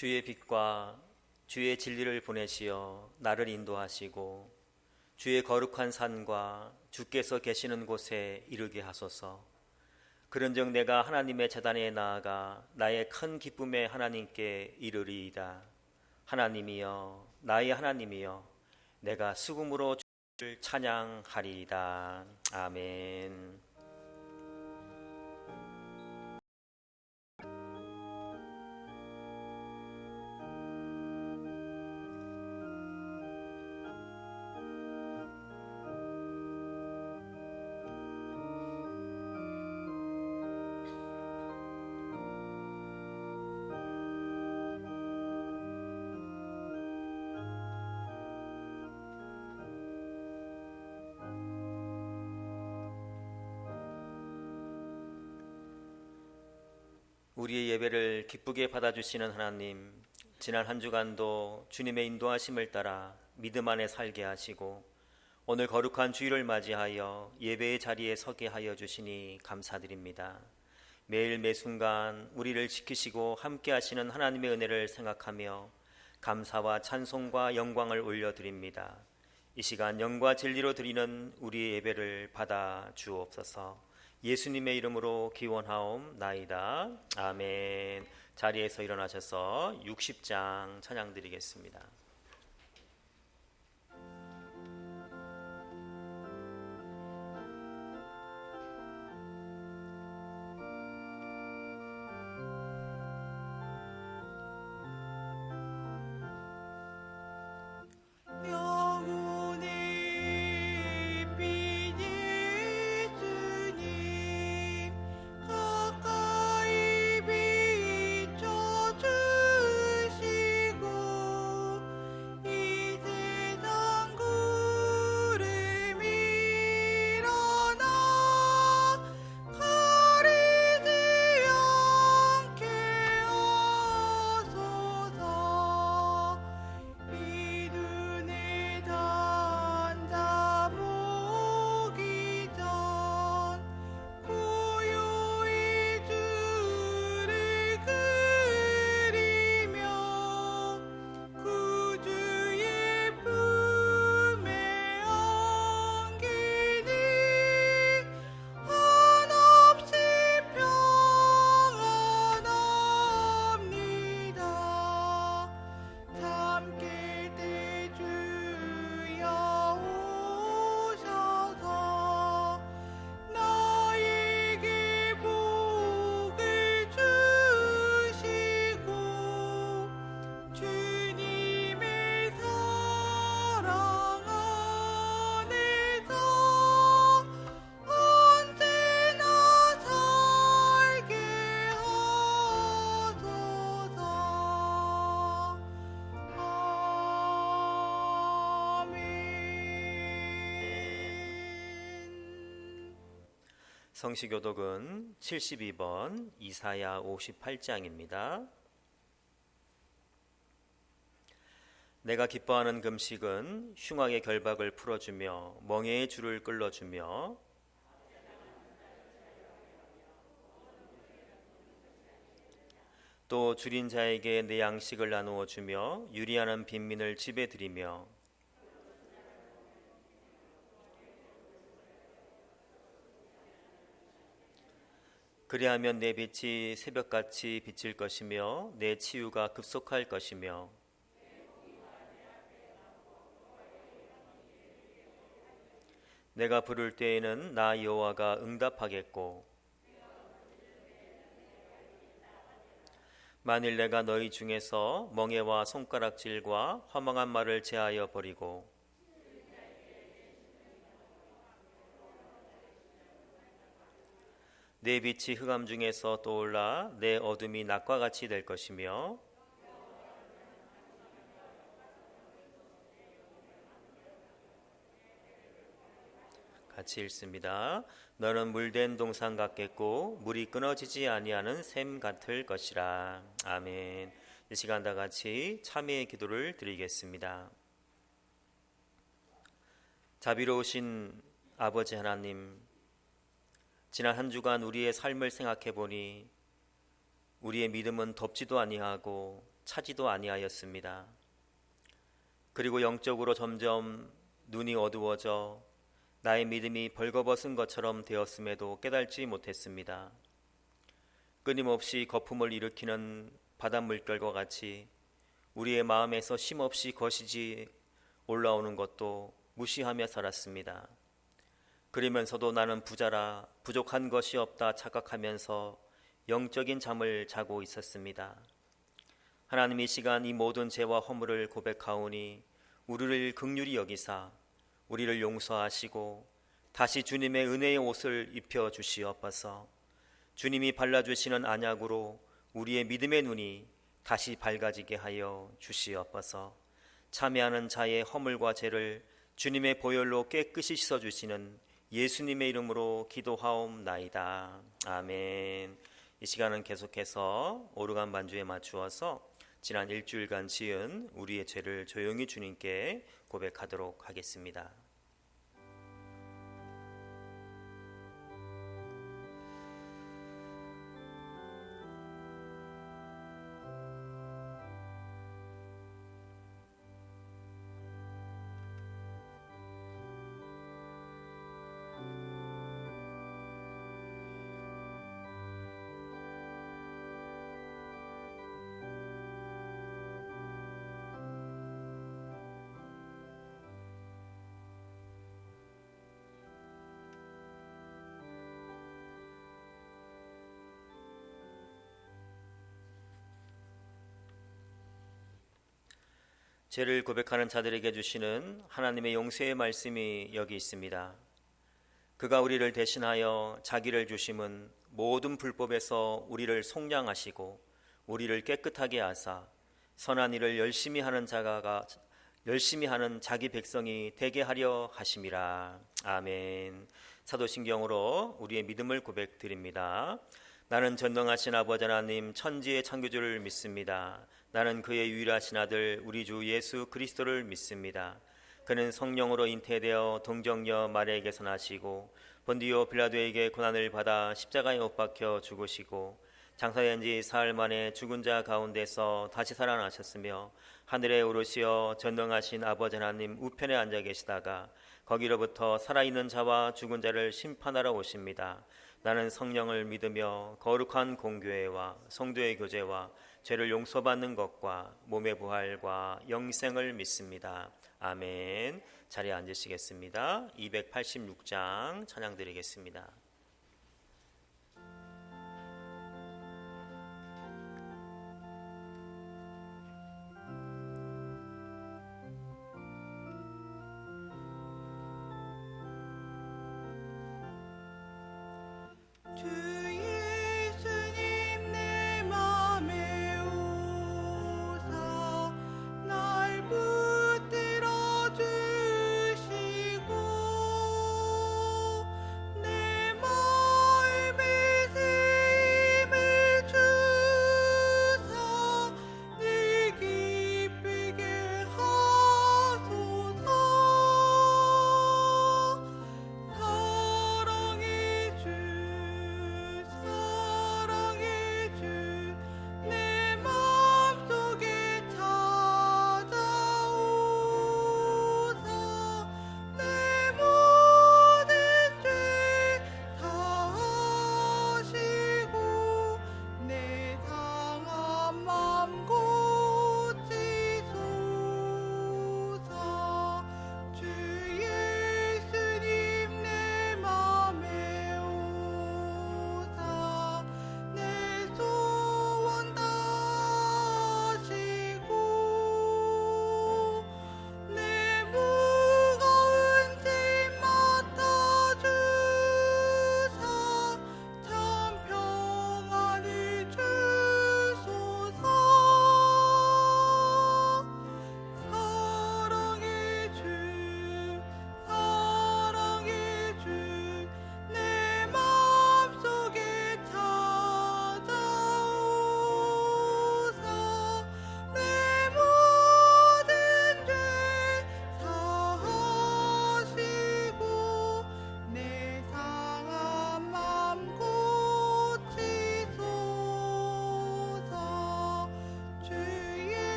주의 빛과 주의 진리를 보내시어 나를 인도하시고 주의 거룩한 산과 주께서 계시는 곳에 이르게 하소서. 그런즉 내가 하나님의 제단에 나아가 나의 큰 기쁨의 하나님께 이르리이다. 하나님이여, 나의 하나님이여, 내가 수금으로 주를 찬양하리이다. 아멘. 우리의 예배를 기쁘게 받아주시는 하나님, 지난 한 주간도 주님의 인도하심을 따라 믿음 안에 살게 하시고 오늘 거룩한 주일을 맞이하여 예배의 자리에 서게 하여 주시니 감사드립니다. 매일 매순간 우리를 지키시고 함께 하시는 하나님의 은혜를 생각하며 감사와 찬송과 영광을 올려드립니다. 이 시간 영과 진리로 드리는 우리의 예배를 받아 주옵소서. 예수님의 이름으로 기원하옵나이다. 아멘. 자리에서 일어나셔서 60장 찬양 드리겠습니다. 성시교독은 72번 이사야 58장입니다. 내가 기뻐하는 금식은 흉악의 결박을 풀어주며 멍에의 줄을 끌어주며 또 줄인 자에게 내 양식을 나누어 주며 유리하는 빈민을 집에 들이며 그리하면 내 빛이 새벽같이 비칠 것이며 내 치유가 급속할 것이며 내가 부를 때에는 나 여호와가 응답하겠고 만일 내가 너희 중에서 멍에와 손가락질과 허망한 말을 제하여 버리고 내 빛이 흑암 중에서 떠올라 내 어둠이 낮과 같이 될 것이며 같이 읽습니다. 너는 물된 동산 같겠고 물이 끊어지지 아니하는 샘 같을 것이라. 아멘. 이 시간 다 같이 참회의 기도를 드리겠습니다. 자비로우신 아버지 하나님, 지난 한 주간 우리의 삶을 생각해 보니 우리의 믿음은 덥지도 아니하고 차지도 아니하였습니다. 그리고 영적으로 점점 눈이 어두워져 나의 믿음이 벌거벗은 것처럼 되었음에도 깨닫지 못했습니다. 끊임없이 거품을 일으키는 바닷물결과 같이 우리의 마음에서 쉼없이 거시지 올라오는 것도 무시하며 살았습니다. 그러면서도 나는 부자라 부족한 것이 없다 착각하면서 영적인 잠을 자고 있었습니다. 하나님 이 시간 이 모든 죄와 허물을 고백하오니 우리를 긍휼히 여기사 우리를 용서하시고 다시 주님의 은혜의 옷을 입혀 주시옵소서. 주님이 발라주시는 안약으로 우리의 믿음의 눈이 다시 밝아지게 하여 주시옵소서. 참여하는 자의 허물과 죄를 주님의 보혈로 깨끗이 씻어주시는 예수님의 이름으로 기도하옵나이다. 아멘. 이 시간은 계속해서 오르간 반주에 맞추어서 지난 일주일간 지은 우리의 죄를 조용히 주님께 고백하도록 하겠습니다. 죄를 고백하는 자들에게 주시는 하나님의 용서의 말씀이 여기 있습니다. 그가 우리를 대신하여 자기를 주심은 모든 불법에서 우리를 속량하시고 우리를 깨끗하게 하사 선한 일을 열심히 하는 자기 백성이 되게 하려 하심이라. 아멘. 사도신경으로 우리의 믿음을 고백드립니다. 나는 전능하신 아버지 하나님 천지의 창조주를 믿습니다. 나는 그의 유일하신 아들 우리 주 예수 그리스도를 믿습니다. 그는 성령으로 잉태되어 동정녀 마리아에게서 나시고 본디오 빌라도에게 고난을 받아 십자가에 못 박혀 죽으시고 장사된 지 사흘 만에 죽은 자 가운데서 다시 살아나셨으며 하늘에 오르시어 전능하신 아버지 하나님 우편에 앉아 계시다가 거기로부터 살아있는 자와 죽은 자를 심판하러 오십니다. 나는 성령을 믿으며 거룩한 공교회와 성도의 교제와 죄를 용서받는 것과 몸의 부활과 영생을 믿습니다. 아멘. 자리에 앉으시겠습니다. 286장 찬양 드리겠습니다. 내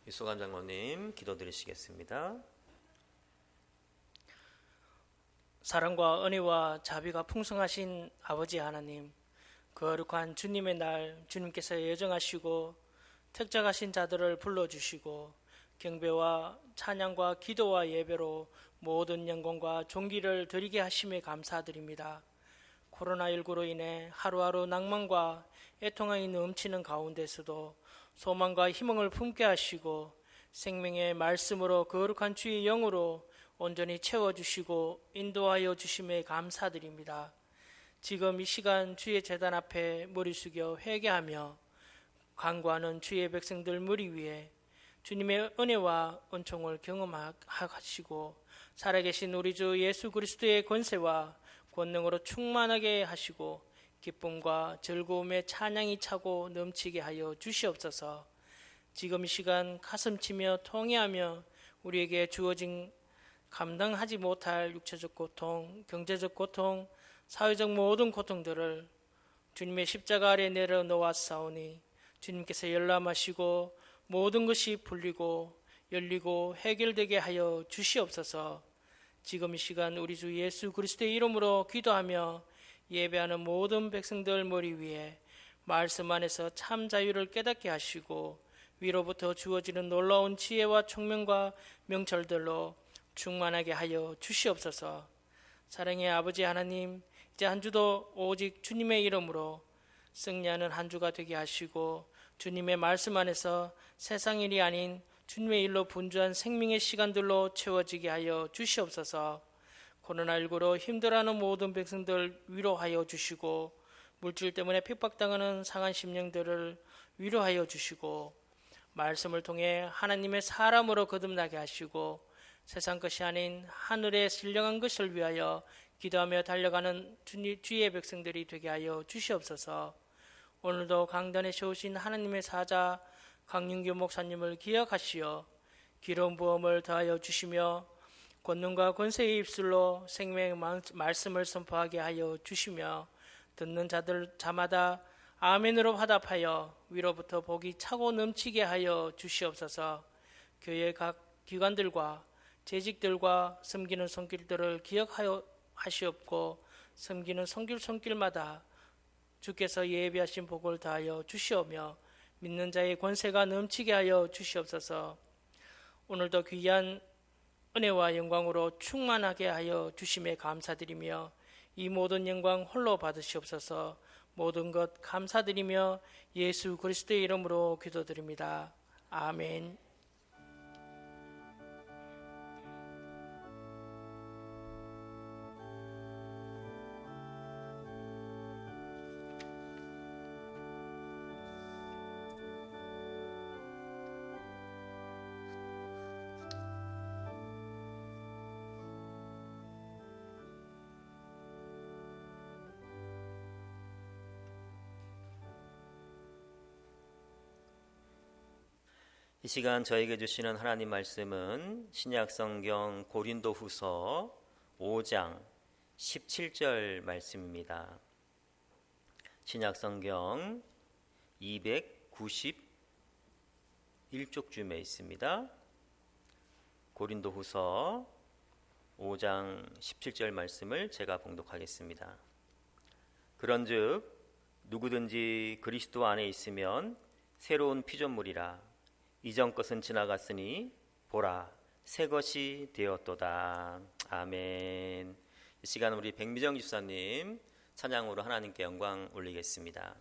이수감 장로님 기도드리시겠습니다. 사랑과 은혜와 자비가 풍성하신 아버지 하나님, 거룩한 주님의 날 주님께서 예정하시고 택정하신 자들을 불러주시고 경배와 찬양과 기도와 예배로 모든 영광과 존귀를 드리게 하심에 감사드립니다. 코로나19로 인해 하루하루 낭만과 애통함이 넘치는 가운데서도 소망과 희망을 품게 하시고 생명의 말씀으로 거룩한 주의 영으로 온전히 채워주시고 인도하여 주심에 감사드립니다. 지금 이 시간 주의 제단 앞에 머리 숙여 회개하며 간구하는 주의 백성들 머리 위에 주님의 은혜와 은총을 경험하시고 살아계신 우리 주 예수 그리스도의 권세와 권능으로 충만하게 하시고 기쁨과 즐거움의 찬양이 차고 넘치게 하여 주시옵소서. 지금 이 시간 가슴치며 통회하며 우리에게 주어진 감당하지 못할 육체적 고통, 경제적 고통, 사회적 모든 고통들을 주님의 십자가 아래 내려놓았사오니 주님께서 열람하시고 모든 것이 풀리고 열리고 해결되게 하여 주시옵소서. 지금 이 시간 우리 주 예수 그리스도의 이름으로 기도하며 예배하는 모든 백성들 머리 위에 말씀 안에서 참 자유를 깨닫게 하시고 위로부터 주어지는 놀라운 지혜와 총명과 명철들로 충만하게 하여 주시옵소서. 사랑의 아버지 하나님, 이제 한 주도 오직 주님의 이름으로 승리하는 한 주가 되게 하시고 주님의 말씀 안에서 세상 일이 아닌 주님의 일로 분주한 생명의 시간들로 채워지게 하여 주시옵소서. 코로나19로 힘들어하는 모든 백성들 위로하여 주시고 물질 때문에 핍박당하는 상한 심령들을 위로하여 주시고 말씀을 통해 하나님의 사람으로 거듭나게 하시고 세상 것이 아닌 하늘의 신령한 것을 위하여 기도하며 달려가는 주의 백성들이 되게 하여 주시옵소서. 오늘도 강단에 세우신 하나님의 사자 강윤규 목사님을 기억하시어 기름 부음을 더하여 주시며 권능과 권세의 입술로 생명의 말씀을 선포하게 하여 주시며 듣는 자마다 아멘으로 화답하여 위로부터 복이 차고 넘치게 하여 주시옵소서. 교회 각 기관들과 재직들과 섬기는 손길들을 기억하여 하시옵고 섬기는 손길마다 주께서 예비하신 복을 다하여 주시오며 믿는 자의 권세가 넘치게 하여 주시옵소서. 오늘도 귀한 은혜와 영광으로 충만하게 하여 주심에 감사드리며 이 모든 영광 홀로 받으시옵소서. 모든 것 감사드리며 예수 그리스도의 이름으로 기도드립니다. 아멘. 이 시간 저에게 주시는 하나님 말씀은 신약성경 고린도후서 5장 17절 말씀입니다. 신약성경 291쪽쯤에 있습니다. 고린도후서 5장 17절 말씀을 제가 봉독하겠습니다. 그런즉 누구든지 그리스도 안에 있으면 새로운 피조물이라. 이전 것은 지나갔으니 보라 새 것이 되었도다. 아멘. 이 시간 우리 백미정 집사님 찬양으로 하나님께 영광 올리겠습니다.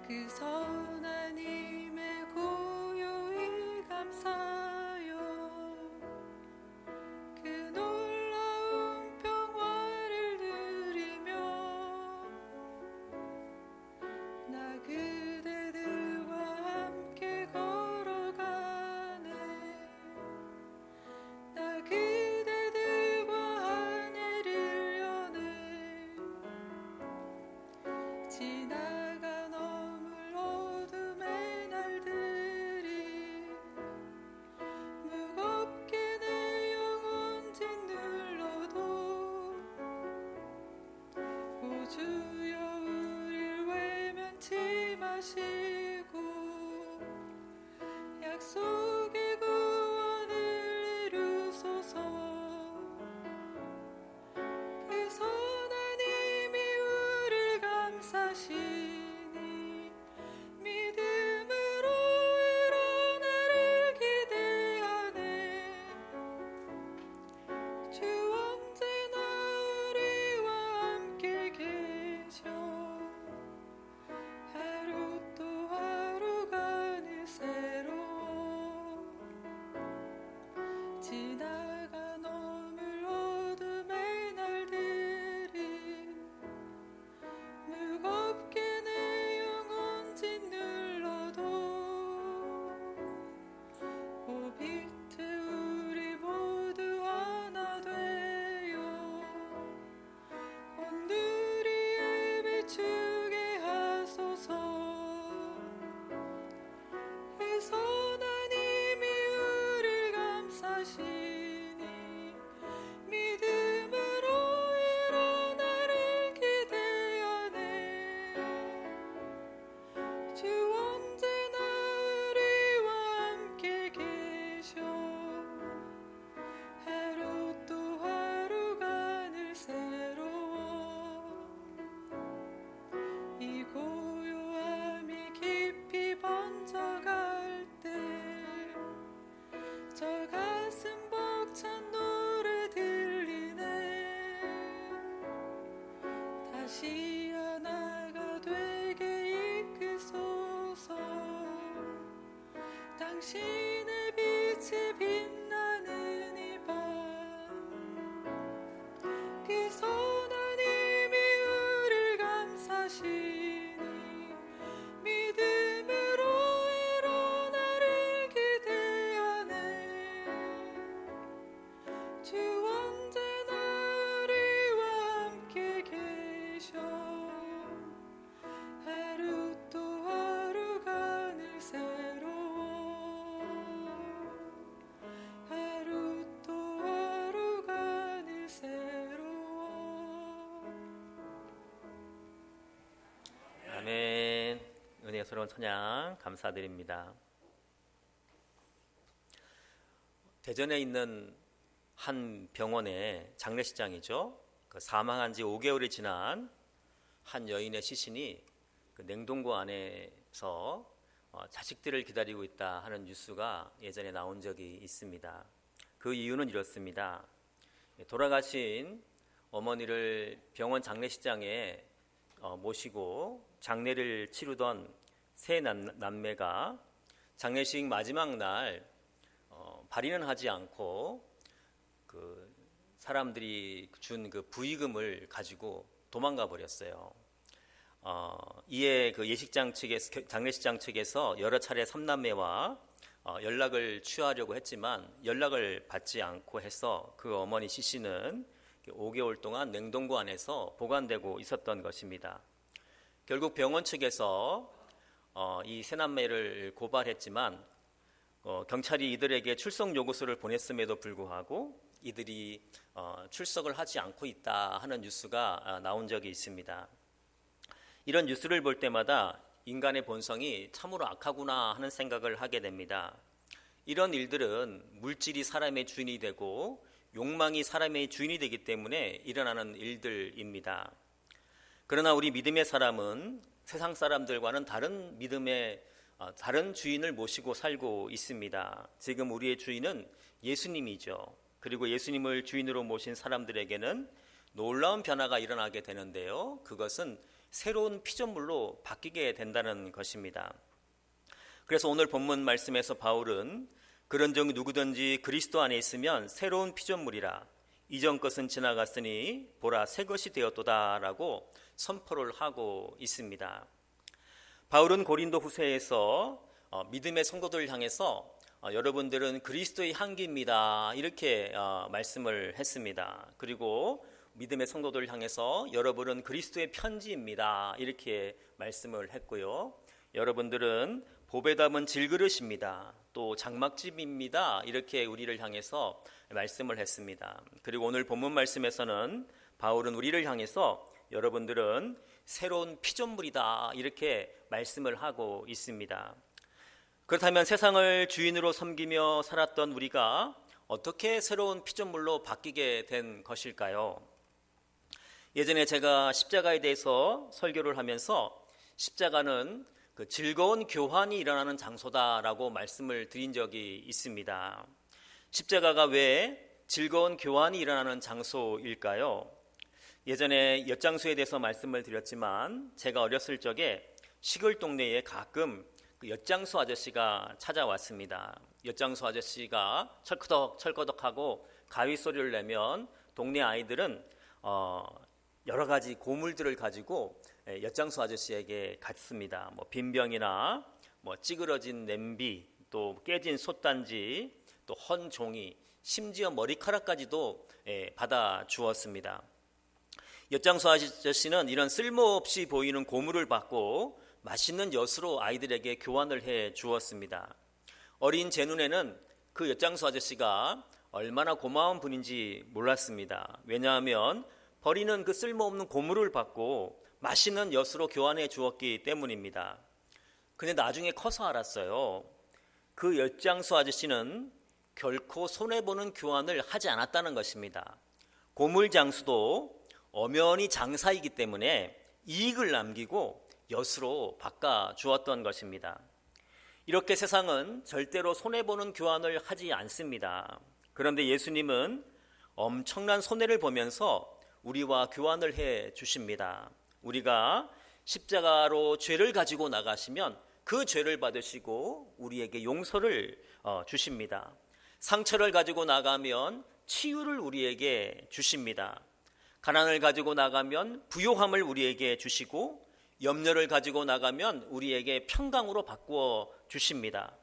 그 선한 힘에 고요히 감사요 그 놀라운 평화를 누리며 나 그대들과 함께 걸어가네 나 당신의 빛이 빛나는 이 밤 그 선하님이 우릴 감싸시니 믿음으로 일어나를 기대하네 주 언제나 우리와 함께 계셔 하루 또 하루가 늘 새로워 하루 또 하루가 늘 새로워 아멘. 은혜스러운 찬양 감사드립니다. 대전에 있는 한 병원의 장례식장이죠. 그 사망한 지 5개월이 지난 한 여인의 시신이 그 냉동고 안에서 자식들을 기다리고 있다 하는 뉴스가 예전에 나온 적이 있습니다. 그 이유는 이렇습니다. 돌아가신 어머니를 병원 장례식장에 모시고 장례를 치르던 세 남매가 장례식 마지막 날 발인은 하지 않고 그 사람들이 준 그 부의금을 가지고 도망가 버렸어요. 이에 그 예식장 측에서, 장례식장 측에서 여러 차례 3남매와 연락을 취하려고 했지만 연락을 받지 않고 해서 그 어머니 시신은 5개월 동안 냉동고 안에서 보관되고 있었던 것입니다. 결국 병원 측에서 이 세 남매를 고발했지만 경찰이 이들에게 출석 요구서를 보냈음에도 불구하고 이들이 출석을 하지 않고 있다 하는 뉴스가 나온 적이 있습니다. 이런 뉴스를 볼 때마다 인간의 본성이 참으로 악하구나 하는 생각을 하게 됩니다. 이런 일들은 물질이 사람의 주인이 되고 욕망이 사람의 주인이 되기 때문에 일어나는 일들입니다. 그러나 우리 믿음의 사람은 세상 사람들과는 다른 믿음의 다른 주인을 모시고 살고 있습니다. 지금 우리의 주인은 예수님이죠. 그리고 예수님을 주인으로 모신 사람들에게는 놀라운 변화가 일어나게 되는데요. 그것은 새로운 피조물로 바뀌게 된다는 것입니다. 그래서 오늘 본문 말씀에서 바울은 그런즉 누구든지 그리스도 안에 있으면 새로운 피조물이라 이전 것은 지나갔으니 보라 새 것이 되었도다라고 선포를 하고 있습니다. 바울은 고린도 후서에서 믿음의 성도들을 향해서 여러분들은 그리스도의 향기입니다 이렇게 말씀을 했습니다. 그리고 믿음의 성도들을 향해서 여러분은 그리스도의 편지입니다 이렇게 말씀을 했고요. 여러분들은 보배 담은 질그릇입니다. 또 장막집입니다. 이렇게 우리를 향해서 말씀을 했습니다. 그리고 오늘 본문 말씀에서는 바울은 우리를 향해서 여러분들은 새로운 피조물이다 이렇게 말씀을 하고 있습니다. 그렇다면 세상을 주인으로 섬기며 살았던 우리가 어떻게 새로운 피조물로 바뀌게 된 것일까요? 예전에 제가 십자가에 대해서 설교를 하면서 십자가는 그 즐거운 교환이 일어나는 장소다라고 말씀을 드린 적이 있습니다. 십자가가 왜 즐거운 교환이 일어나는 장소일까요? 예전에 엿장수에 대해서 말씀을 드렸지만 제가 어렸을 적에 시골 동네에 가끔 그 엿장수 아저씨가 찾아왔습니다. 엿장수 아저씨가 철커덕철커덕하고 가위 소리를 내면 동네 아이들은 여러 가지 고물들을 가지고 엿장수 아저씨에게 갔습니다. 뭐 빈병이나 뭐 찌그러진 냄비, 또 깨진 솥단지, 또 헌 종이, 심지어 머리카락까지도 받아 주었습니다. 엿장수 아저씨는 이런 쓸모없이 보이는 고물을 받고 맛있는 엿으로 아이들에게 교환을 해 주었습니다. 어린 제 눈에는 그 엿장수 아저씨가 얼마나 고마운 분인지 몰랐습니다. 왜냐하면 버리는 그 쓸모없는 고물을 받고 맛있는 엿으로 교환해 주었기 때문입니다. 근데 나중에 커서 알았어요. 그 엿장수 아저씨는 결코 손해보는 교환을 하지 않았다는 것입니다. 고물장수도 엄연히 장사이기 때문에 이익을 남기고 엿으로 바꿔 주었던 것입니다. 이렇게 세상은 절대로 손해보는 교환을 하지 않습니다. 그런데 예수님은 엄청난 손해를 보면서 우리와 교환을 해 주십니다. 우리가 십자가로 죄를 가지고 나가시면 그 죄를 받으시고 우리에게 용서를 주십니다. 상처를 가지고 나가면 치유를 우리에게 주십니다. 가난을 가지고 나가면 부요함을 우리에게 주시고 염려를 가지고 나가면 우리에게 평강으로 바꾸어 주십니다.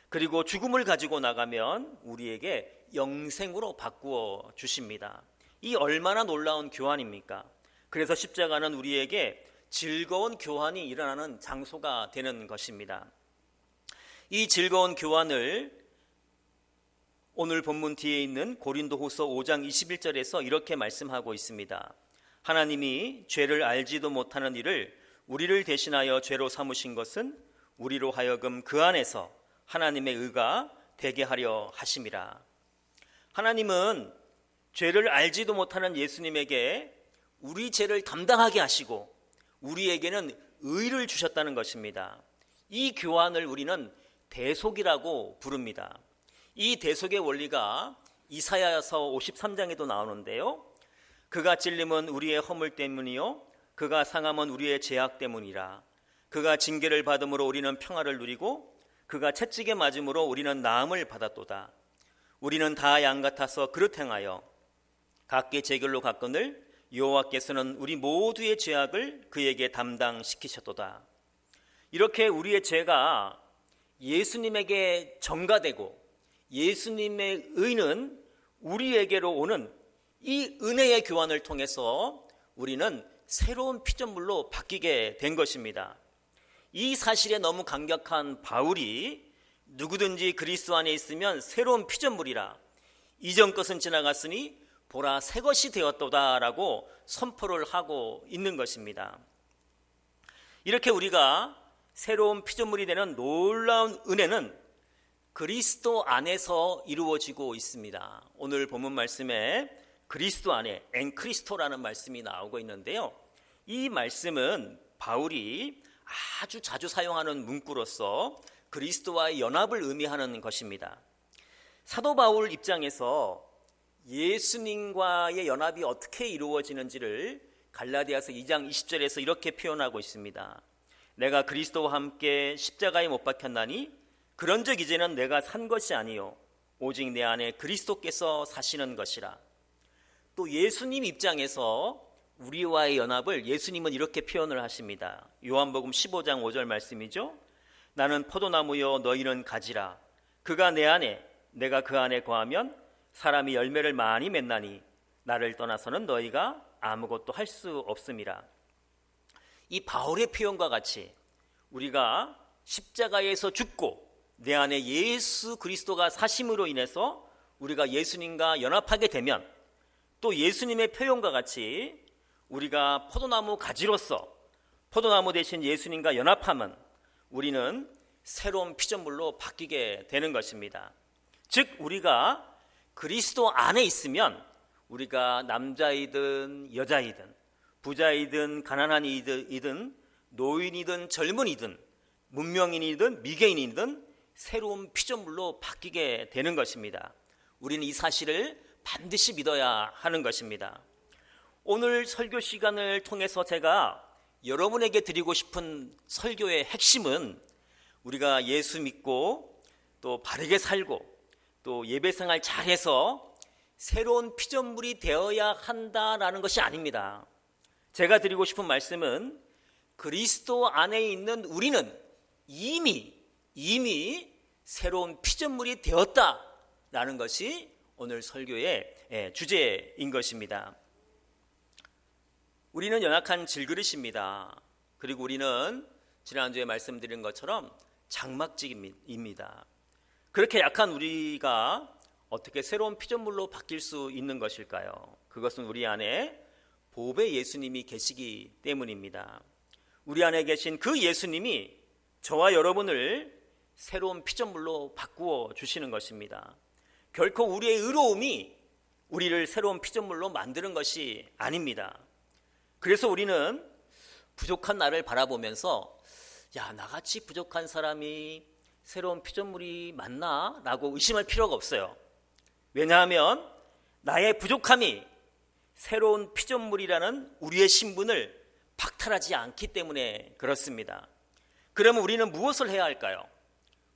그리고 죽음을 가지고 나가면 우리에게 영생으로 바꾸어 주십니다. 이 얼마나 놀라운 교환입니까? 그래서 십자가는 우리에게 즐거운 교환이 일어나는 장소가 되는 것입니다. 이 즐거운 교환을 오늘 본문 뒤에 있는 고린도후서 5장 21절에서 이렇게 말씀하고 있습니다. 하나님이 죄를 알지도 못하는 이를 우리를 대신하여 죄로 삼으신 것은 우리로 하여금 그 안에서 하나님의 의가 되게 하려 하심이라. 하나님은 죄를 알지도 못하는 예수님에게 우리 죄를 담당하게 하시고 우리에게는 의를 주셨다는 것입니다. 이 교환을 우리는 대속이라고 부릅니다. 이 대속의 원리가 이사야서 53장에도 나오는데요. 그가 찔림은 우리의 허물 때문이요 그가 상함은 우리의 죄악 때문이라. 그가 징계를 받음으로 우리는 평화를 누리고 그가 채찍에 맞음으로 우리는 나음을 받았도다. 우리는 다 양 같아서 그릇 행하여 각기 제 길로 갔거늘 여호와께서는 우리 모두의 죄악을 그에게 담당시키셨도다. 이렇게 우리의 죄가 예수님에게 전가되고 예수님의 의는 우리에게로 오는 이 은혜의 교환을 통해서 우리는 새로운 피조물로 바뀌게 된 것입니다. 이 사실에 너무 감격한 바울이 누구든지 그리스도 안에 있으면 새로운 피조물이라 이전 것은 지나갔으니 보라 새 것이 되었도다라고 선포를 하고 있는 것입니다. 이렇게 우리가 새로운 피조물이 되는 놀라운 은혜는 그리스도 안에서 이루어지고 있습니다. 오늘 본문 말씀에 그리스도 안에 엔크리스토라는 말씀이 나오고 있는데요. 이 말씀은 바울이 아주 자주 사용하는 문구로서 그리스도와의 연합을 의미하는 것입니다. 사도 바울 입장에서 예수님과의 연합이 어떻게 이루어지는지를 갈라디아서 2장 20절에서 이렇게 표현하고 있습니다. 내가 그리스도와 함께 십자가에 못 박혔나니 그런즉 이제는 내가 산 것이 아니요 오직 내 안에 그리스도께서 사시는 것이라. 또 예수님 입장에서 우리와의 연합을 예수님은 이렇게 표현을 하십니다. 요한복음 15장 5절 말씀이죠. 나는 포도나무여 너희는 가지라. 그가 내 안에 내가 그 안에 거하면 사람이 열매를 많이 맺나니 나를 떠나서는 너희가 아무것도 할 수 없음이라. 이 바울의 표현과 같이 우리가 십자가에서 죽고 내 안에 예수 그리스도가 사심으로 인해서 우리가 예수님과 연합하게 되면 또 예수님의 표현과 같이 우리가 포도나무 가지로서 포도나무 대신 예수님과 연합하면 우리는 새로운 피조물로 바뀌게 되는 것입니다. 즉 우리가 그리스도 안에 있으면 우리가 남자이든 여자이든 부자이든 가난한 이든 노인이든 젊은이든 문명인이든 미개인이든 새로운 피조물로 바뀌게 되는 것입니다. 우리는 이 사실을 반드시 믿어야 하는 것입니다. 오늘 설교 시간을 통해서 제가 여러분에게 드리고 싶은 설교의 핵심은 우리가 예수 믿고 또 바르게 살고 또 예배생활 잘해서 새로운 피조물이 되어야 한다라는 것이 아닙니다. 제가 드리고 싶은 말씀은 그리스도 안에 있는 우리는 이미 새로운 피조물이 되었다라는 것이 오늘 설교의 주제인 것입니다. 우리는 연약한 질그릇입니다. 그리고 우리는 지난주에 말씀드린 것처럼 장막직입니다. 그렇게 약한 우리가 어떻게 새로운 피조물로 바뀔 수 있는 것일까요? 그것은 우리 안에 보배 예수님이 계시기 때문입니다. 우리 안에 계신 그 예수님이 저와 여러분을 새로운 피조물로 바꾸어 주시는 것입니다. 결코 우리의 의로움이 우리를 새로운 피조물로 만드는 것이 아닙니다. 그래서 우리는 부족한 나를 바라보면서 야, 나같이 부족한 사람이 새로운 피조물이 맞나? 라고 의심할 필요가 없어요. 왜냐하면 나의 부족함이 새로운 피조물이라는 우리의 신분을 박탈하지 않기 때문에 그렇습니다. 그러면 우리는 무엇을 해야 할까요?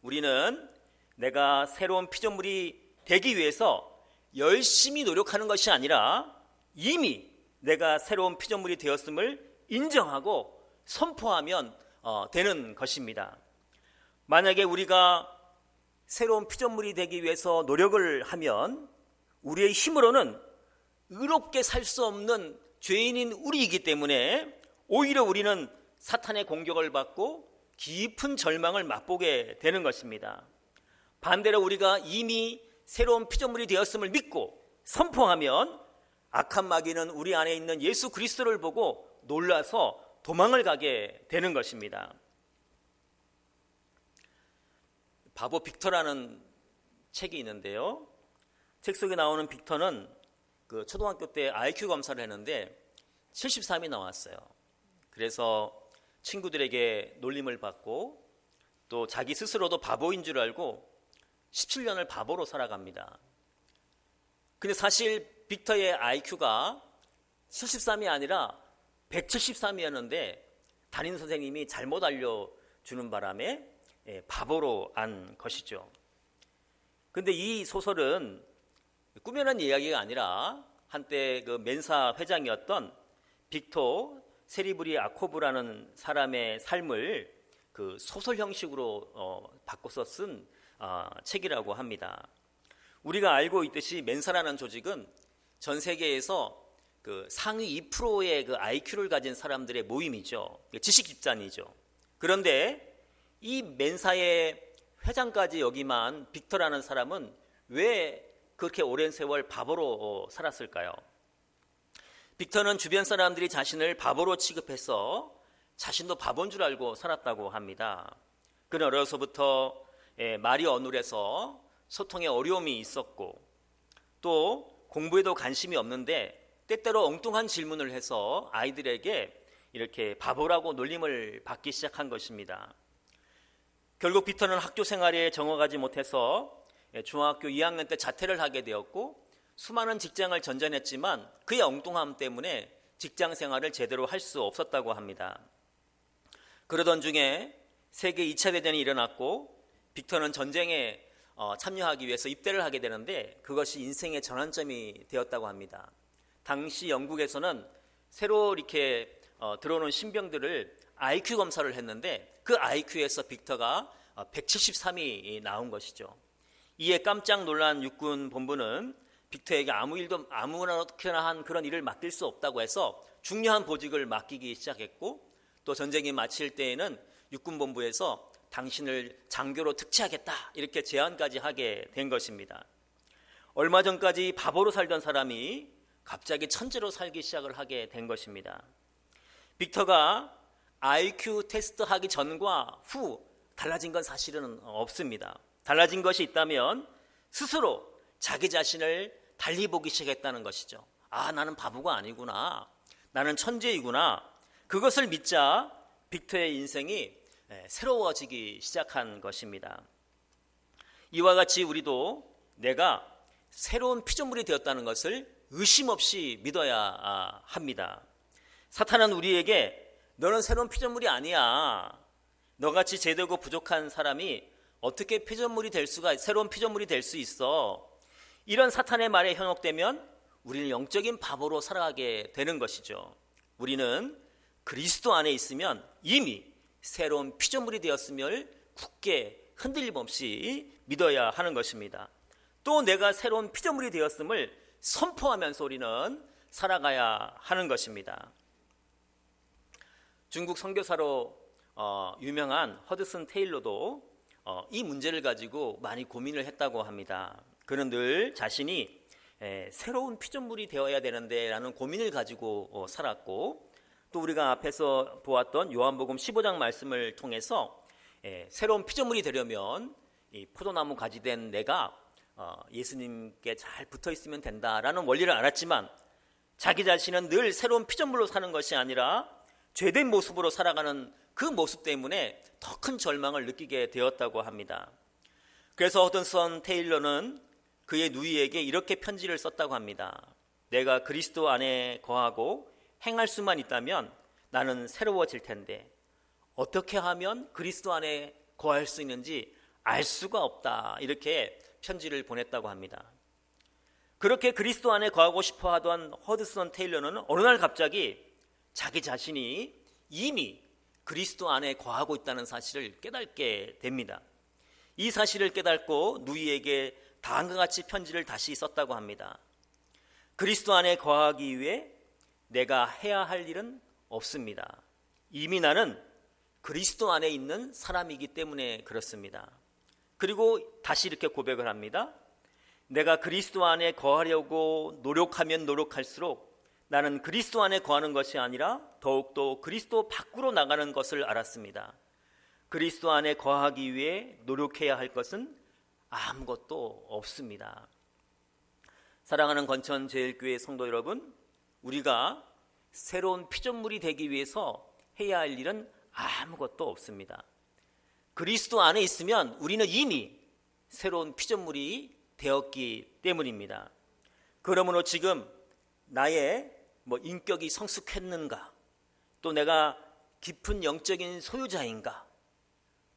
우리는 내가 새로운 피조물이 되기 위해서 열심히 노력하는 것이 아니라 이미 내가 새로운 피조물이 되었음을 인정하고 선포하면 되는 것입니다. 만약에 우리가 새로운 피조물이 되기 위해서 노력을 하면 우리의 힘으로는 의롭게 살 수 없는 죄인인 우리이기 때문에 오히려 우리는 사탄의 공격을 받고 깊은 절망을 맛보게 되는 것입니다. 반대로 우리가 이미 새로운 피조물이 되었음을 믿고 선포하면 악한 마귀는 우리 안에 있는 예수 그리스도를 보고 놀라서 도망을 가게 되는 것입니다. 바보 빅터라는 책이 있는데요. 책 속에 나오는 빅터는 그 초등학교 때 IQ 검사를 했는데 73이 나왔어요. 그래서 친구들에게 놀림을 받고 또 자기 스스로도 바보인 줄 알고 17년을 바보로 살아갑니다. 근데 사실 빅터의 IQ가 73이 아니라 173이었는데 담임 선생님이 잘못 알려주는 바람에 바보로 안 것이죠. 근데 이 소설은 꾸며낸 이야기가 아니라 한때 그 멘사 회장이었던 빅토 세리브리 아코브라는 사람의 삶을 그 소설 형식으로 바꿔서 쓴 책이라고 합니다. 우리가 알고 있듯이 멘사라는 조직은 전 세계에서 그 상위 2%의 그 IQ를 가진 사람들의 모임이죠. 지식 집단이죠. 그런데 이 멘사의 회장까지 여기만 빅터라는 사람은 왜 그렇게 오랜 세월 바보로 살았을까요? 빅터는 주변 사람들이 자신을 바보로 취급해서 자신도 바보인 줄 알고 살았다고 합니다. 그는 어려서부터 말이 어눌해서 소통에 어려움이 있었고 또 공부에도 관심이 없는데 때때로 엉뚱한 질문을 해서 아이들에게 이렇게 바보라고 놀림을 받기 시작한 것입니다. 결국 빅터는 학교 생활에 적응하지 못해서 중학교 2학년 때 자퇴를 하게 되었고 수많은 직장을 전전했지만 그의 엉뚱함 때문에 직장 생활을 제대로 할 수 없었다고 합니다. 그러던 중에 세계 2차 대전이 일어났고 빅터는 전쟁에 참여하기 위해서 입대를 하게 되는데 그것이 인생의 전환점이 되었다고 합니다. 당시 영국에서는 새로 이렇게 들어오는 신병들을 IQ 검사를 했는데 그 IQ에서 빅터가 173이 나온 것이죠. 이에 깜짝 놀란 육군 본부는 빅터에게 아무렇게나 한 그런 일을 맡길 수 없다고 해서 중요한 보직을 맡기기 시작했고 또 전쟁이 마칠 때에는 육군 본부에서 당신을 장교로 특채하겠다 이렇게 제안까지 하게 된 것입니다. 얼마 전까지 바보로 살던 사람이 갑자기 천재로 살기 시작을 하게 된 것입니다. 빅터가 IQ 테스트 하기 전과 후 달라진 건 사실은 없습니다. 달라진 것이 있다면 스스로 자기 자신을 달리 보기 시작했다는 것이죠. 아, 나는 바보가 아니구나. 나는 천재이구나. 그것을 믿자 빅터의 인생이 새로워지기 시작한 것입니다. 이와 같이 우리도 내가 새로운 피조물이 되었다는 것을 의심 없이 믿어야 합니다. 사탄은 우리에게 너는 새로운 피조물이 아니야. 너같이 제대로 부족한 사람이 어떻게 새로운 피조물이 될 수 있어. 이런 사탄의 말에 현혹되면 우리는 영적인 바보로 살아가게 되는 것이죠. 우리는 그리스도 안에 있으면 이미 새로운 피조물이 되었음을 굳게 흔들림 없이 믿어야 하는 것입니다. 또 내가 새로운 피조물이 되었음을 선포하면서 우리는 살아가야 하는 것입니다. 중국 선교사로 유명한 허드슨 테일러도 이 문제를 가지고 많이 고민을 했다고 합니다. 그는 늘 자신이 새로운 피조물이 되어야 되는데 라는 고민을 가지고 살았고 또 우리가 앞에서 보았던 요한복음 15장 말씀을 통해서 새로운 피조물이 되려면 이 포도나무 가지 된 내가 예수님께 잘 붙어 있으면 된다라는 원리를 알았지만 자기 자신은 늘 새로운 피조물로 사는 것이 아니라 죄된 모습으로 살아가는 그 모습 때문에 더 큰 절망을 느끼게 되었다고 합니다. 그래서 허드슨 테일러는 그의 누이에게 이렇게 편지를 썼다고 합니다. 내가 그리스도 안에 거하고 행할 수만 있다면 나는 새로워질 텐데 어떻게 하면 그리스도 안에 거할 수 있는지 알 수가 없다. 이렇게 편지를 보냈다고 합니다. 그렇게 그리스도 안에 거하고 싶어 하던 허드슨 테일러는 어느 날 갑자기 자기 자신이 이미 그리스도 안에 거하고 있다는 사실을 깨닫게 됩니다. 이 사실을 깨닫고 누이에게 다음과 같이 편지를 다시 썼다고 합니다. 그리스도 안에 거하기 위해 내가 해야 할 일은 없습니다. 이미 나는 그리스도 안에 있는 사람이기 때문에 그렇습니다. 그리고 다시 이렇게 고백을 합니다. 내가 그리스도 안에 거하려고 노력하면 노력할수록 나는 그리스도 안에 거하는 것이 아니라 더욱더 그리스도 밖으로 나가는 것을 알았습니다. 그리스도 안에 거하기 위해 노력해야 할 것은 아무것도 없습니다. 사랑하는 건천제일교회 성도 여러분, 우리가 새로운 피조물이 되기 위해서 해야 할 일은 아무것도 없습니다. 그리스도 안에 있으면 우리는 이미 새로운 피조물이 되었기 때문입니다. 그러므로 지금 나의 인격이 성숙했는가, 또 내가 깊은 영적인 소유자인가,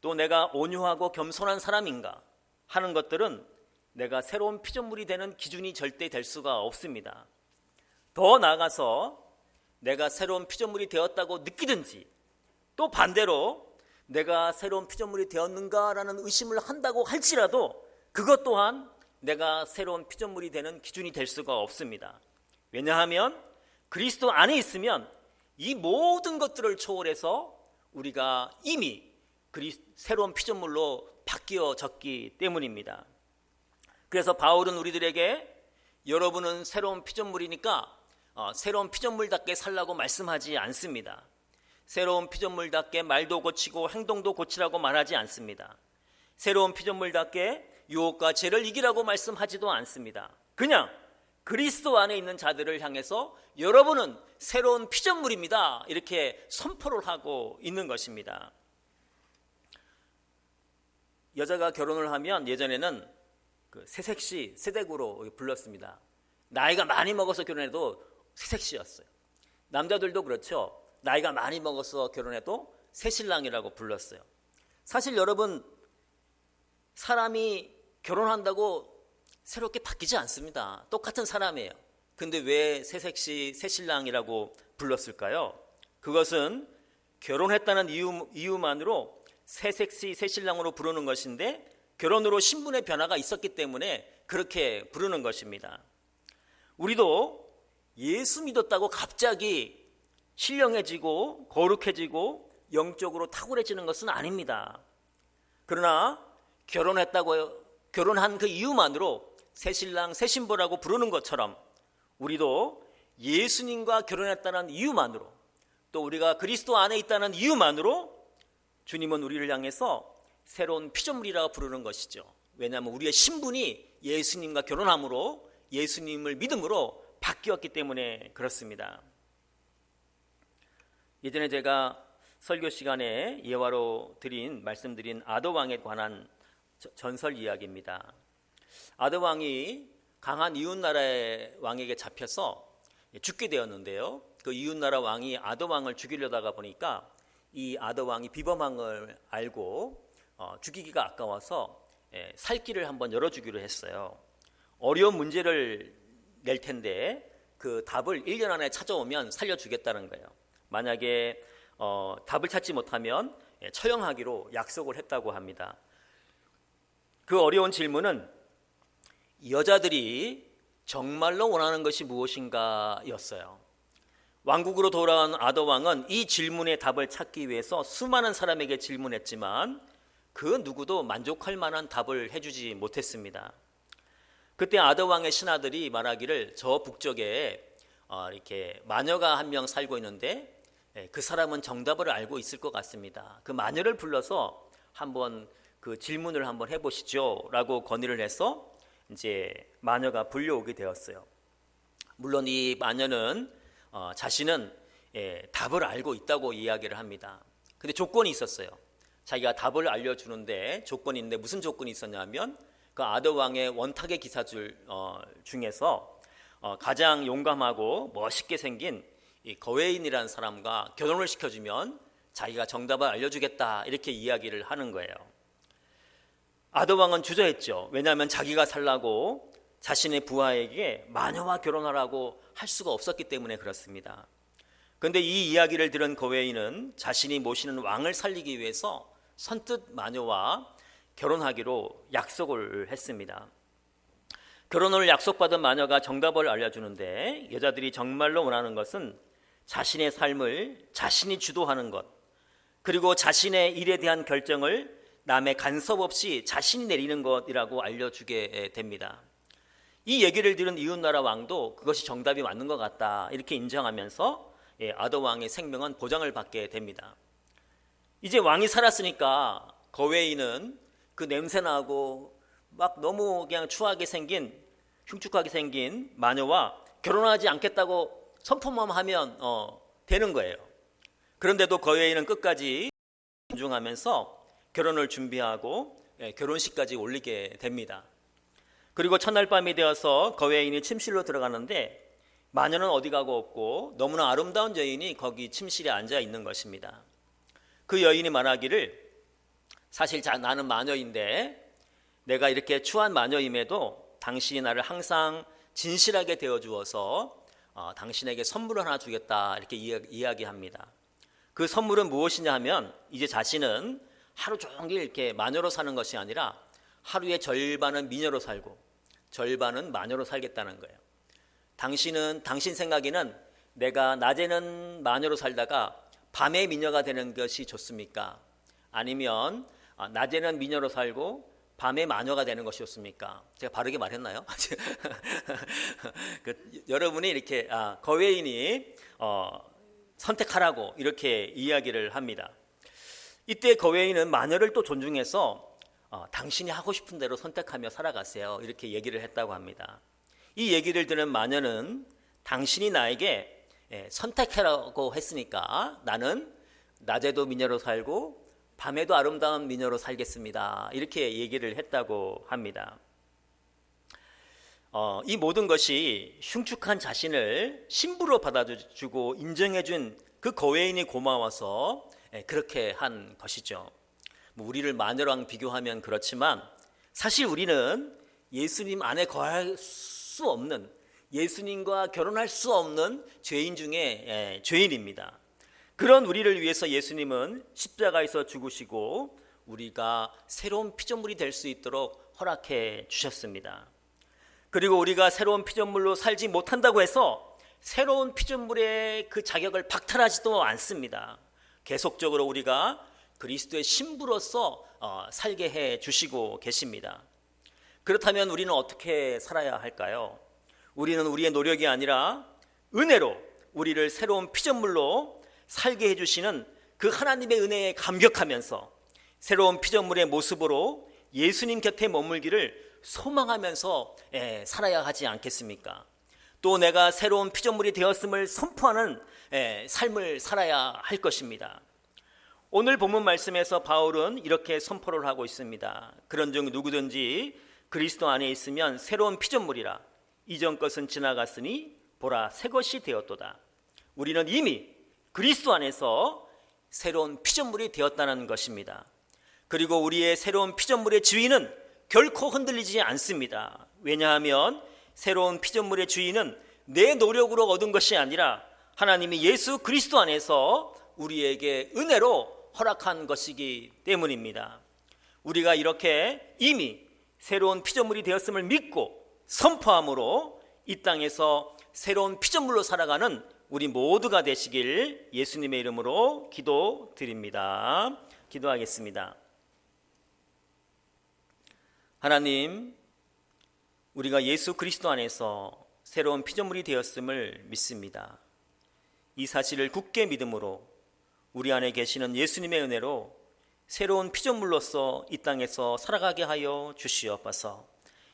또 내가 온유하고 겸손한 사람인가 하는 것들은 내가 새로운 피조물이 되는 기준이 절대 될 수가 없습니다. 더 나아가서 내가 새로운 피조물이 되었다고 느끼든지, 또 반대로 내가 새로운 피조물이 되었는가라는 의심을 한다고 할지라도 그것 또한 내가 새로운 피조물이 되는 기준이 될 수가 없습니다. 왜냐하면 그리스도 안에 있으면 이 모든 것들을 초월해서 우리가 이미 새로운 피조물로 바뀌어졌기 때문입니다. 그래서 바울은 우리들에게 여러분은 새로운 피조물이니까 새로운 피조물답게 살라고 말씀하지 않습니다. 새로운 피조물답게 말도 고치고 행동도 고치라고 말하지 않습니다. 새로운 피조물답게 유혹과 죄를 이기라고 말씀하지도 않습니다. 그냥 그리스도 안에 있는 자들을 향해서 여러분은 새로운 피조물입니다, 이렇게 선포를 하고 있는 것입니다. 여자가 결혼을 하면 예전에는 새색시, 새댁으로 불렀습니다. 나이가 많이 먹어서 결혼해도 새색시였어요. 남자들도 그렇죠. 나이가 많이 먹어서 결혼해도 새신랑이라고 불렀어요. 사실 여러분, 사람이 결혼한다고 새롭게 바뀌지 않습니다. 똑같은 사람이에요. 근데 왜 새색시, 새신랑이라고 불렀을까요? 그것은 결혼했다는 이유만으로 새색시, 새신랑으로 부르는 것인데 결혼으로 신분의 변화가 있었기 때문에 그렇게 부르는 것입니다. 우리도 예수 믿었다고 갑자기 신령해지고 거룩해지고 영적으로 탁월해지는 것은 아닙니다. 그러나 결혼한 그 이유만으로 새신랑, 새신부라고 부르는 것처럼 우리도 예수님과 결혼했다는 이유만으로, 또 우리가 그리스도 안에 있다는 이유만으로 주님은 우리를 향해서 새로운 피조물이라고 부르는 것이죠. 왜냐하면 우리의 신분이 예수님과 결혼함으로, 예수님을 믿음으로 바뀌었기 때문에 그렇습니다. 예전에 제가 설교 시간에 예화로 말씀드린 아도왕에 관한 전설 이야기입니다. 아도왕이 강한 이웃나라의 왕에게 잡혀서 죽게 되었는데요. 그 이웃나라 왕이 아도왕을 죽이려다가 보니까 이 아도왕이 비범함을 알고 죽이기가 아까워서 살 길을 한번 열어주기로 했어요. 어려운 문제를 낼 텐데 그 답을 1년 안에 찾아오면 살려주겠다는 거예요. 만약에 답을 찾지 못하면 처형하기로 약속을 했다고 합니다. 그 어려운 질문은 여자들이 정말로 원하는 것이 무엇인가 였어요. 왕국으로 돌아온 아도왕은 이 질문의 답을 찾기 위해서 수많은 사람에게 질문했지만 그 누구도 만족할 만한 답을 해주지 못했습니다. 그때 아도왕의 신하들이 말하기를 저 북쪽에 이렇게 마녀가 한 명 살고 있는데 그 사람은 정답을 알고 있을 것 같습니다. 그 마녀를 불러서 한번 그 질문을 한번 해보시죠 라고 건의를 해서 이제 마녀가 불려오게 되었어요. 물론 이 마녀는 자신은 답을 알고 있다고 이야기를 합니다. 근데 조건이 있었어요. 자기가 답을 알려주는데 조건이 있는데 무슨 조건이 있었냐면 그 아도왕의 원탁의 기사들 중에서 가장 용감하고 멋있게 생긴 이 거웨인이라는 사람과 결혼을 시켜주면 자기가 정답을 알려주겠다 이렇게 이야기를 하는 거예요. 아도왕은 주저했죠. 왜냐하면 자기가 살라고 자신의 부하에게 마녀와 결혼하라고 할 수가 없었기 때문에 그렇습니다. 그런데 이 이야기를 들은 거웨이는 자신이 모시는 왕을 살리기 위해서 선뜻 마녀와 결혼하기로 약속을 했습니다. 결혼을 약속받은 마녀가 정답을 알려주는데 여자들이 정말로 원하는 것은 자신의 삶을 자신이 주도하는 것, 그리고 자신의 일에 대한 결정을 남의 간섭 없이 자신이 내리는 것이라고 알려주게 됩니다. 이 얘기를 들은 이웃나라 왕도 그것이 정답이 맞는 것 같다 이렇게 인정하면서 아도 왕의 생명은 보장을 받게 됩니다. 이제 왕이 살았으니까 거웨이는 그 냄새나고 막 너무 그냥 추하게 생긴, 흉측하게 생긴 마녀와 결혼하지 않겠다고 선포만 하면 되는 거예요. 그런데도 거웨이는 끝까지 존중하면서 결혼을 준비하고 결혼식까지 올리게 됩니다. 그리고 첫날 밤이 되어서 거웨인이 침실로 들어가는데 마녀는 어디 가고 없고 너무나 아름다운 여인이 거기 침실에 앉아 있는 것입니다. 그 여인이 말하기를, 사실 나는 마녀인데 내가 이렇게 추한 마녀임에도 당신이 나를 항상 진실하게 대어주어서 당신에게 선물을 하나 주겠다 이렇게 이야기합니다. 그 선물은 무엇이냐 하면 이제 자신은 하루 종일 이렇게 마녀로 사는 것이 아니라 하루의 절반은 미녀로 살고 절반은 마녀로 살겠다는 거예요. 당신 생각에는 내가 낮에는 마녀로 살다가 밤에 미녀가 되는 것이 좋습니까? 아니면 낮에는 미녀로 살고 밤에 마녀가 되는 것이 좋습니까? 제가 바르게 말했나요? 여러분이 이렇게 거웨인이 선택하라고 이렇게 이야기를 합니다. 이때 거웨인은 마녀를 또 존중해서 당신이 하고 싶은 대로 선택하며 살아가세요 이렇게 얘기를 했다고 합니다. 이 얘기를 들은 마녀는 당신이 나에게 선택하라고 했으니까 나는 낮에도 미녀로 살고 밤에도 아름다운 미녀로 살겠습니다 이렇게 얘기를 했다고 합니다. 이 모든 것이 흉측한 자신을 신부로 받아주고 인정해준 그 거웨인이 고마워서 그렇게 한 것이죠. 우리를 마녀랑 비교하면 그렇지만 사실 우리는 예수님 안에 거할 수 없는, 예수님과 결혼할 수 없는 죄인 중에 죄인입니다. 그런 우리를 위해서 예수님은 십자가에서 죽으시고 우리가 새로운 피조물이 될 수 있도록 허락해 주셨습니다. 그리고 우리가 새로운 피조물로 살지 못한다고 해서 새로운 피조물의 그 자격을 박탈하지도 않습니다. 계속적으로 우리가 그리스도의 신부로서 살게 해 주시고 계십니다. 그렇다면 우리는 어떻게 살아야 할까요? 우리는 우리의 노력이 아니라 은혜로 우리를 새로운 피조물로 살게 해주시는 그 하나님의 은혜에 감격하면서 새로운 피조물의 모습으로 예수님 곁에 머물기를 소망하면서 살아야 하지 않겠습니까? 또 내가 새로운 피조물이 되었음을 선포하는 삶을 살아야 할 것입니다. 오늘 본문 말씀에서 바울은 이렇게 선포를 하고 있습니다. 그런즉 누구든지 그리스도 안에 있으면 새로운 피조물이라. 이전 것은 지나갔으니 보라 새 것이 되었도다. 우리는 이미 그리스도 안에서 새로운 피조물이 되었다는 것입니다. 그리고 우리의 새로운 피조물의 주인은 결코 흔들리지 않습니다. 왜냐하면 새로운 피조물의 주인은 내 노력으로 얻은 것이 아니라 하나님이 예수 그리스도 안에서 우리에게 은혜로 허락한 것이기 때문입니다. 우리가 이렇게 이미 새로운 피조물이 되었음을 믿고 선포함으로 이 땅에서 새로운 피조물로 살아가는 우리 모두가 되시길 예수님의 이름으로 기도드립니다. 기도하겠습니다. 하나님, 우리가 예수 그리스도 안에서 새로운 피조물이 되었음을 믿습니다. 이 사실을 굳게 믿음으로 우리 안에 계시는 예수님의 은혜로 새로운 피조물로서 이 땅에서 살아가게 하여 주시옵소서.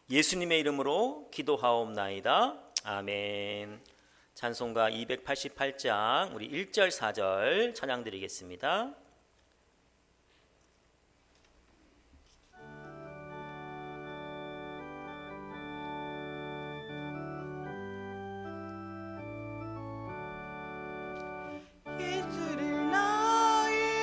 예수님의 이름으로 기도하옵나이다. 아멘. 찬송가 288장 우리 1절 4절 찬양 드리겠습니다. 이스라엘 나의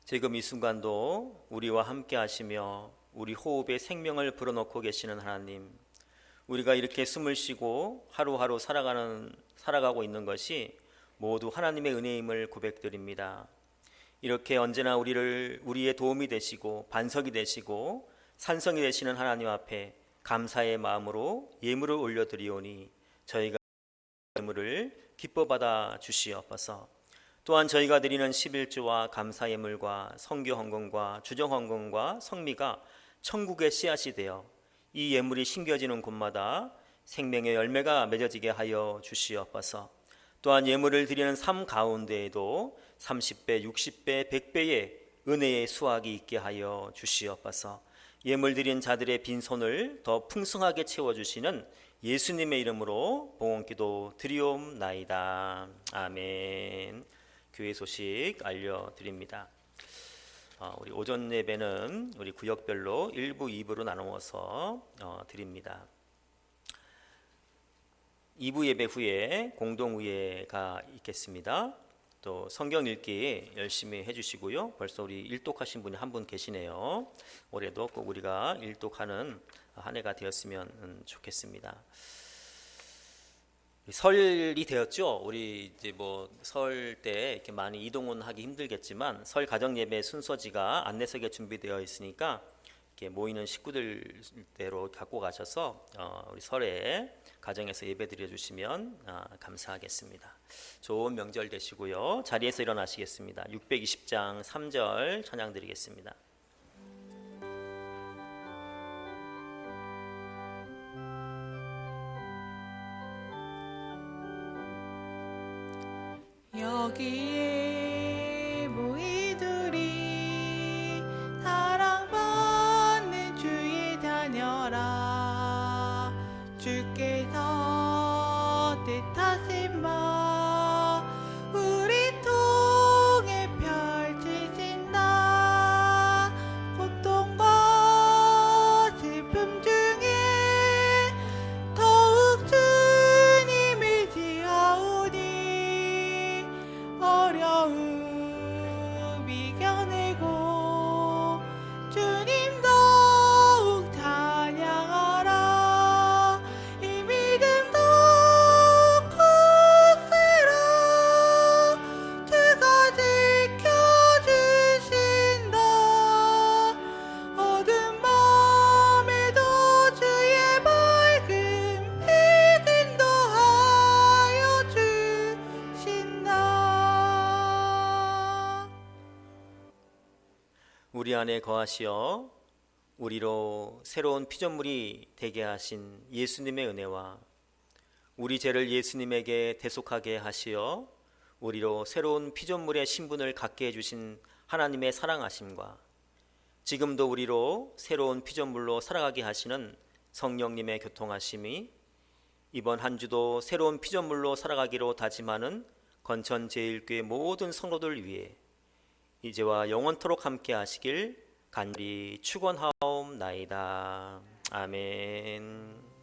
지금 이 순간도 우리와 함께 하시며 우리 호흡에 생명을 불어넣고 계시는 하나님, 우리가 이렇게 숨을 쉬고 하루하루 살아가고 있는 것이 모두 하나님의 은혜임을 고백드립니다. 이렇게 언제나 우리의 도움이 되시고 반석이 되시고 산성이 되시는 하나님 앞에 감사의 마음으로 예물을 올려드리오니 저희가 예물을 기뻐 받아 주시옵소서. 또한 저희가 드리는 11조와 감사 예물과 성교 헌금과 주정 헌금과 성미가 천국의 씨앗이 되어 이 예물이 심겨지는 곳마다 생명의 열매가 맺어지게 하여 주시옵소서. 또한 예물을 드리는 삶 가운데에도 30배, 60배, 100배의 은혜의 수확이 있게 하여 주시옵소서. 예물 드린 자들의 빈손을 더 풍성하게 채워주시는 예수님의 이름으로 봉헌기도 드리옵나이다. 아멘. 교회 소식 알려드립니다. 우리 오전 예배는 우리 구역별로 1부, 2부로 나누어서 드립니다. 2부 예배 후에 공동의회가 있겠습니다. 또 성경 읽기 열심히 해주시고요. 벌써 우리 일독하신 분이 한 분 계시네요. 올해도 꼭 우리가 일독하는 한 해가 되었으면 좋겠습니다. 설이 되었죠. 우리 이제 뭐 설 때 이렇게 많이 이동은 하기 힘들겠지만 설 가정 예배 순서지가 안내석에 준비되어 있으니까 이렇게 모이는 식구들대로 갖고 가셔서 우리 설에 가정에서 예배 드려 주시면 감사하겠습니다. 좋은 명절 되시고요. 자리에서 일어나시겠습니다. 620장 3절 찬양 드리겠습니다. 여기에 모이들이 사랑받는 주에 다녀라. 주께서 뜻하신 바 우리 통해 펼치신다. 고통과 슬픔 중에 더욱 주님을 지하오니 어려움 이겨내고 주님 더욱 찬양하라. 이 믿음 더욱 굳세라. 주가 지켜주신다. 어두운 밤에도 주의 밝은 빛 인도하여 주신다. 우리 안에 거하시어 우리로 새로운 피조물이 되게 하신 예수님의 은혜와 우리 죄를 예수님에게 대속하게 하시어 우리로 새로운 피조물의 신분을 갖게 해주신 하나님의 사랑하심과 지금도 우리로 새로운 피조물로 살아가게 하시는 성령님의 교통하심이 이번 한 주도 새로운 피조물로 살아가기로 다짐하는 건천제일교회 모든 성도들 위해 이제와 영원토록 함께 하시길 간절히 축원하옵나이다. 아멘.